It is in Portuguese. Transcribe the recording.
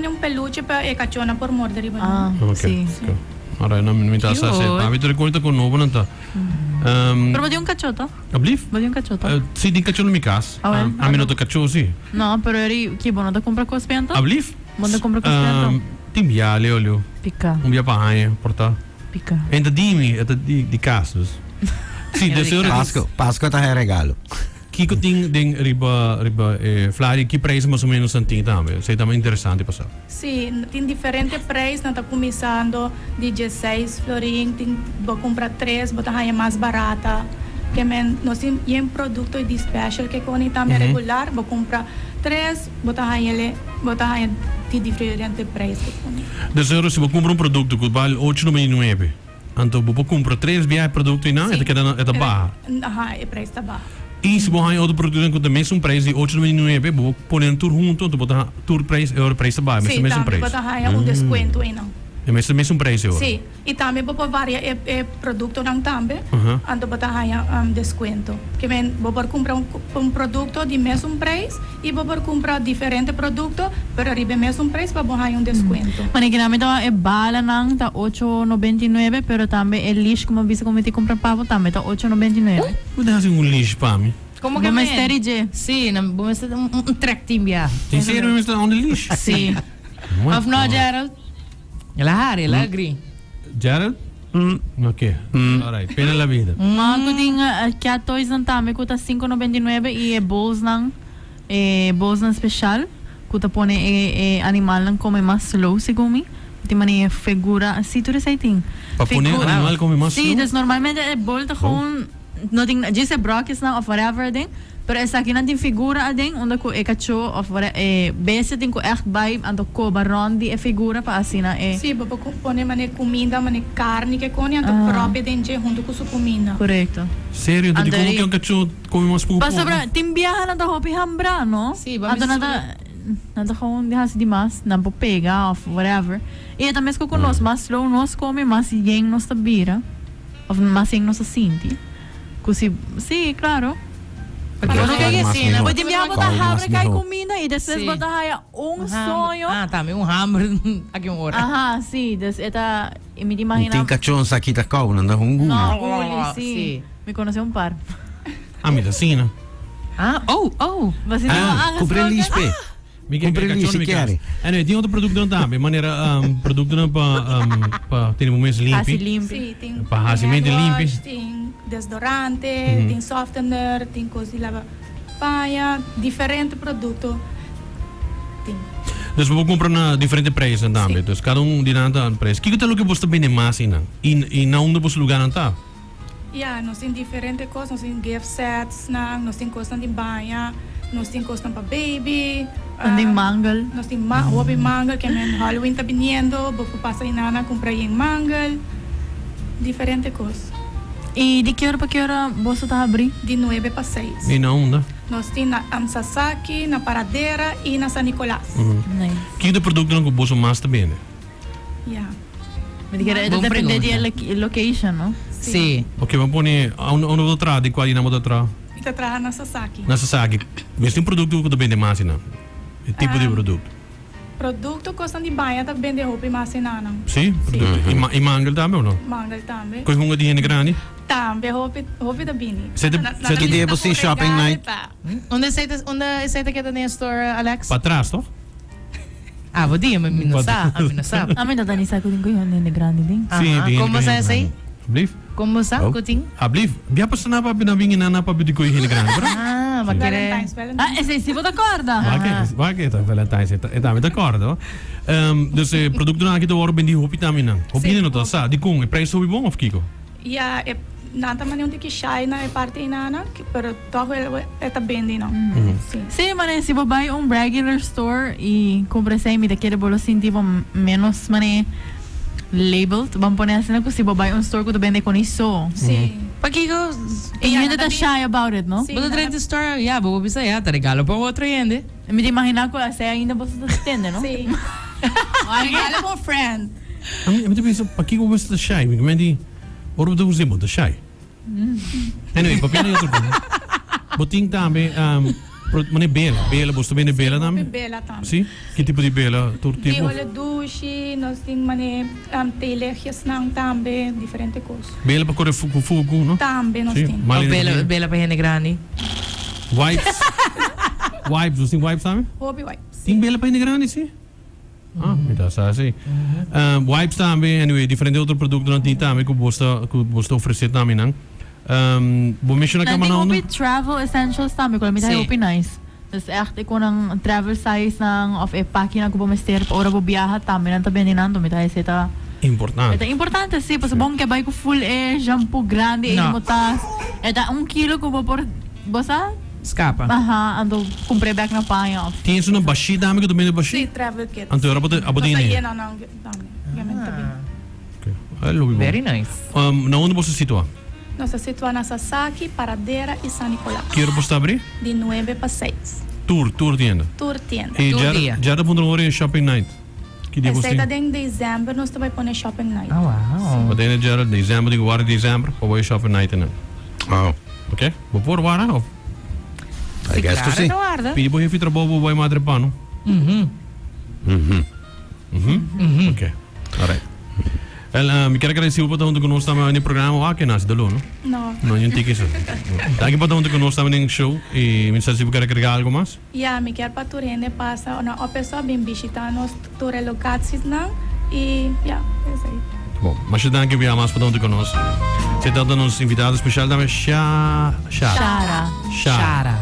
tiene un peluche pero è cacciona por morder. Sì. Ora non mi interessa se avete raccontato con nuovo non sta. Però vuoi un cacciotto? Ablief? Vuoi un cacciotto? Sì, di cacciolo mi cas. A me non cacciolo sì. No, però eri chi buono da comprare con spento? Ablief? Buono da comprare con spento? Timbia, olio. Picca. Un via paia, porta. Picca. En di casus. Sì, adesso Pasco ta regalo. Kiko ding riba flyer que preço mais ou menos antigo também. Sei também interessante passar. Sim, tem diferentes preços, não está começando de 16 florim, tem vou comprar 3, botar aí mais barata. Que men nós tem um produto de special que quando também regular, vou comprar 3, botar aí de diferentes preços. Dus se vou comprar produto que vale 8,99. Então vou comprar 3 via produto e não, é que é da barra. É preço da barra. E se você outro produto que também são preços de 8,99, vou pôr um tour junto, então botar tour preço é o preço da barra, mas também são preços. Sim, também botar desconto aí não. Mas também são preços. Sim, e também vou pôr vários produtos não também, então botar aí desconto. Que vem, vou comprar produto de mesmo preço e vou comprar diferente produto para receber mesmo preço para botar desconto. Mas ginamit é bala nang tá 8,99, pero também é lixo como visa como te compra pavo também tá 8,99. Vou dar assim lixo para mim. Como que Bomesteri je? Sì, bomesteri un track timbia. Tem sério mesmo está onde lixo? Sì. Of no, Gerald? La agree. Gerald? Ok. Alright, pena la vida. Ako ding kaya toys ng tami ko ta 5,99 e bowls ng special. Kuta pone animal ng come mas slow sigumi. Ti mani figura si tu resaiting. Para poner animal come más Sí, slow? dus normalmente bol ta gewoon nothing just brockis na of whatever ding. Pero essa aqui não tem figura ding, onde ko ekacho of base tem ko echt by ando ko barondi e figura pa asina e. Sim, vou pôr mane comida, mane carne que com ando próprio dentro junto com sua comida. Correcto. Sério, então como que é um cachorro come mais pouco? Basta bra, timbiyahan na ta hopi hambra, no? Sì, ba Ato nada kung di hasi di mas, nampo pega of whatever. E também ko nos mas slow nos come mas yeng nos tabira. Of mas yeng nos sinti. Kusi, sí, claro. Porque eu não queria assim, né? Pwede miya botar habra kay comida e depois botar haya sonho. Ah, também hamburger aqui hora. Aha, sí, des eta me imagina. Tem cachorro aqui da cau, não dá um gulo. No, uli, sí. Me conoce un par. Ah, mira, sim, né? Ah, oh. Basta Comprei lispe. Comprei lispe, chiari. E tem outro produto não também, maneira produto não para ter um mês limpo. Hasi limpo. Sim, tem Para rasimento limpo. tem desodorante, tem softener, tem coisa de lavar paia, diferente produto. Tem. Dus vou comprar na diferente preços também. Dus cada de nada preço. Que tal o que você bem mais ina? E na onde você lugar não tá? Yeah, nós tem diferente coisas, nós tem gift sets, nós tem coisas de banha, nós tem coisas para baby. Anding mangal. Nós tem hobby mangal, que é Halloween tá vindo, vou passar inana comprar em mangal. Diferente coisas. E de que hora para que hora você tá abrir? De 9 para 6. E na onde? Nós temos na Amsasaki, na Paradeira e na San Nicolás. Nice. Que de produto não que você mais também? Yeah. Me diga, Bom depende pergunta. de location, no? Sì. Ok, vamos pôr onde vou atrás, de qual não vou atrás? E tá trabalhando na Sasaki. Na Sasaki. Mas tem produto que também mais ina. Que tipo de produto? Produto custa de banha tá vende roupa mais inana. Sim, produto. E mangal também ou não? Mangal também. Coisa com dinheiro grande? Também roupa da bini. Que dia você shopping night? Onde é que tá na store, Alex? Para trás, toch? Ah, vou dia, mas não sabe. Ah, mas tá nisa ko din ko yun, nene grande din. Sim, dinheiro. Como você sei? Ablief? Como você, Kuting? Ablief, dia pa sana pa binabingin na pabili ko yung grande, bro? Ah, ma querer. Ah, esse si vota corda. Bakit? Valentine's, etami d'accordo. Dus produto na kita waro bendi hopi tami nang. Hopi no to sa, di kung preço hopi bom of kiko. Ja, nada man não tem que chai na parte inana, pero todo é tá bendi não. Sim. Sim, mas se você vai regular store e compra sempre daquele bolo assim, tipo, menos, labeled, vamos pôr assim, se você vai store que vende com isso. Sim. Pakiko, E ainda tá shy about it, no? Sim. vou trazer de store, vou bisa tá regalo para outro ainda. Me imagina que você ainda você tá tendo, no? Sim. Regalo com friend. Ang ito bisa paki ko basta shy, mi mendi oro do uzimo da shy. Anyway, papi na outro. Boting tami Mane bela, você também é bela também? Bela também. Sim? Que tipo de bela? Todo Di tipo? olha duche, nós temos telhas não também, diferente coisa. Bela para correr fogo, não? Também nós Sim, temos. Malina Bela, também. bela para henne grande. Wipes. Wipes, você tem wipes também? Hobby wipes. Tem bela para grande, sim? Ah, então tá assim. Wipes também, anyway, diferente outro produto não tem também que você oferecer também, não? Vou mexer na cama Nanting não? upi travel essentials também, kung mitay Si. upi nice. Tapos echt ko ng travel size ng of packing na ko bumester pa ora bo biyaha também nanta beninando mitay seta. Importante. Ito importante sim, pas bong kay ko full shampoo grande No. mo tas. Eta 1 kilo ko por bosa? Scapa. Aha, ando comprei back na panha. Tem isso na baixi também que também é Sim, baixi? travel kit. Anto era Nós abot ini. aí não também. Gamit também. Okay. Hello, Very nice. na onde você situa? Nós situamos na Sasaki, Paradeira e San Nicolás. Que hora você abrir? De 9 para 6. Tour tienda. Tour tienda. E Tour dia. já da hora em shopping night. Que dia você? Essa em dezembro nós também pôr shopping night. Oh, wow. Wat ene já dezembro de agora dezembro, para shopping night não. Oh, Ok? Vou pôr wara of I guess to see. Guarda. pedi boy fitra bobo boy madre pano. Ok. Alright. Mi quero agradecer o patão que nós estamos no programa aqui nas dalo, não? Não. Não, eu tenho isso. Daqui patão que nós estamos no show e me sabe se quer agregar algo mais? Ja, me quer para Turene passa, a pessoa bem visitar nós ture locaties não e ja, é isso aí. Bom, mas eu tenho que vir mais patão que nós. Você está dando nos invitados especial também, Shara. Shara.